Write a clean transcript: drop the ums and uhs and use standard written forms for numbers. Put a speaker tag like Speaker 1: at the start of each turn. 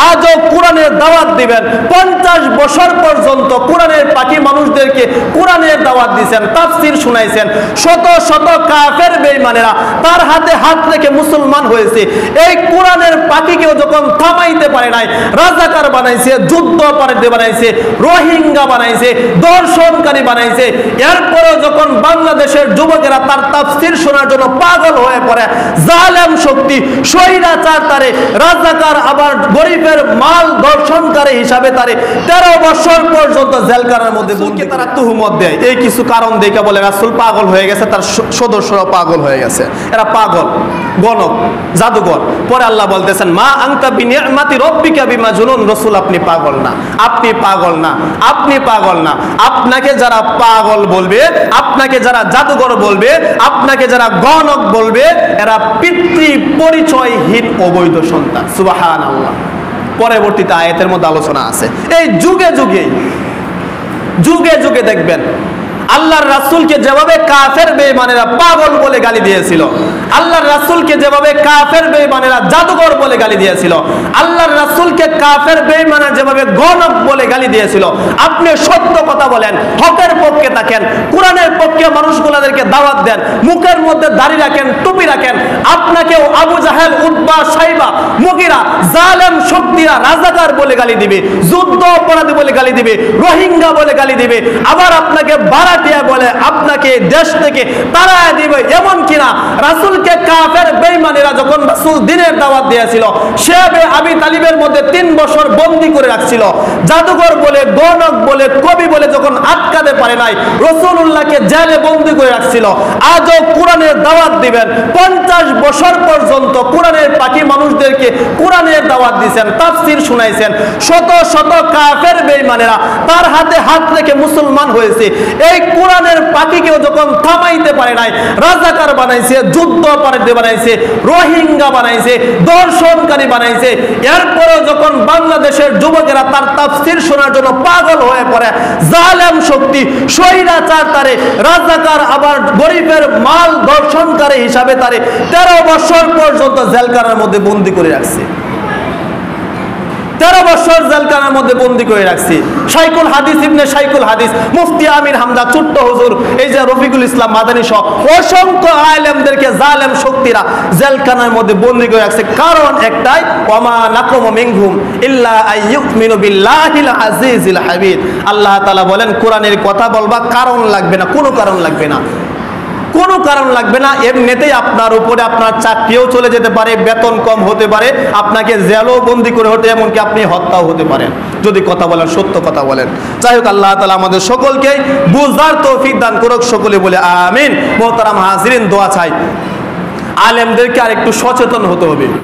Speaker 1: আজও কোরআনের দাওয়াত দিবেন। 50 বছর পর্যন্ত কোরআনের পাখি মানুষদেরকে কোরআনের দাওয়াত দিয়েছেন, তাফসীর শুনাইছেন। শত শত কাফের বেঈমানেরা তার হাতে হাত রেখে মুসলমান হয়েছে। এই কোরআনের পাখিকেও যখন থামাইতে পারে নাই, রাজাকার বানাইছে, যুদ্ধ অপরাধী বানাইছে, রোহিঙ্গা বানাইছে, দর্শনকারী বানাইছে। এরপরেও যখন বাংলাদেশের যুবকেরা তার তাফসীর শোনার জন্য পাগল হয়ে পড়ে, জালেম শক্তি স্বৈরাচার তারে রাজাকার আবার গরিবের মাল দর্শনকারী হিসাবে তারে 13 বছর পর্যন্ত জেলখানার মধ্যে বন্দী তারা তুহমত দেয়। এই কিছু কারণ দেখে বলে রাসূল পাগল হয়ে গেছে, তার সদস্যরা পাগল হয়ে গেছে, এরা পাগল, গণক, জাদুঘর। পরে আল্লাহ বলতেছেন মা আনতা বিনিআমাতি রাব্বিকা বিমাজনুন, রাসূল আপনি পাগল না, আপনি পাগল না, আপনি পাগল না। আপনাকে যারা পাগল বলবে, আপনাকে যারা জাদুঘর বলবে, আপনাকে যারা গণক বলবে, এরা পিতৃ পরিচয়হীন অবৈধ সন্তান। সুবহানাল্লাহ। পরবর্তীতে আয়াতের মধ্যে আলোচনা আছে। এই যুগে যুগে যুগে যুগে দেখবেন আল্লাহর রাসূলকে যেভাবে কাফের বেঈমানেরা পাগল বলে গালি দিয়েছিল, আল্লাহর রাসূলকে যেভাবে কাফের বেঈমানেরা জাদুঘর বলে গালি দিয়েছিল, আল্লাহর রাসূলকে কাফের বেঈমানেরা যেভাবে গণক বলে গালি দিয়েছিল, আপনি সত্য কথা বলেন, হকের পক্ষে থাকেন, কোরআনের পক্ষে মানুষগুলোদেরকে দাওয়াত দেন, মুখের মধ্যে দাড়ি রাখেন, টুপি রাখেন, আপনাকেও আবু জাহেল, উতবা, শাইবা, মুগিরা, জালেম শক্তিরা রাজাকার বলে গালি দিবে, যুদ্ধ অপরাধী বলে গালি দিবে, রোহিঙ্গা বলে গালি দিবে, আবার আপনাকে বলে আপনাকে দেশ থেকে তাড়ায় দিবে। এমন কিনা রাসূলকে কাফের বেঈমানেরা যখন রাসূল দ্বীনের দাওয়াত দিয়েছিল, শেবে আবি তালিবের মধ্যে 3 বছর বন্দী করে রাখছিল, জাদুঘর বলে, গণক বলে, কবি বলে যখন আটকাতে পারে নাই, রাসূলুল্লাহকে জেলে বন্দী করে রাখছিল। আজও কোরআনের দাওয়াত দিবেন। 50 বছর পর্যন্ত কোরআনের পাখি মানুষদেরকে কোরআনের দাওয়াত দিয়েছেন, তাফসীর শুনাইছেন। শত শত কাফের বেঈমানেরা তার হাতে হাত রেখে মুসলমান হয়েছে। এই কোরআনের পাখিকেও যখন থামাইতে পারে নাই, রাজাকার বানাইছে, যুদ্ধ অপরাধী বানাইছে, রোহিঙ্গা বানাইছে, দর্শনকারী বানাইছে। এরপরেও যখন বাংলাদেশের যুবকেরা তার তাফসীর শোনার জন্য পাগল হয়ে পড়ে, জালেম শক্তি স্বৈরাচার তারে রাজাকার আবার গরিবের মাল দর্শনকারী হিসাবে তারে 13 বছর পর্যন্ত জেলখানার মধ্যে বন্দী করে রাখছে। 13 বছর জেলখানার মধ্যে বন্দী করে রাখছি। শাইখুল হাদিস ইবনে শাইখুল হাদিস মুফতি আমির হামজা ছোট্ট হুজুর, এই যে রফিকুল ইসলাম মাদানী সহ অসংখ্য আলেমদেরকে জালেম শক্তিরা জেলখানার মধ্যে বন্দী করে রাখছে। কারণ একটাই, ওয়ামা নাকুমু মিনহুম ইল্লা আইয়ুমিনু বিল্লাহিল আজিজিল হামিদ। আল্লাহ তাআলা বলেন কোরআনের কথা বলবা, কারণ লাগবে না, কোনো কারণ লাগবে না, কোনো কারণ লাগবে না। এমনিতেই আপনার উপরে আপনার চাকরিও চলে যেতে পারে, বেতন কম হতে পারে, আপনাকে জেলও বন্দি করে হতে, এমনকি আপনি হত্যাও হতে পারেন যদি কথা বলেন, সত্য কথা বলেন। যাই হোক, আল্লাহ তাআলা আমাদের সকলকে বুঝার তৌফিক দান করুক, সকলে বলে আমিন। মোহতারাম হাজিরিন, দোয়া চাই, আলেমদেরকে আর একটু সচেতন হতে হবে।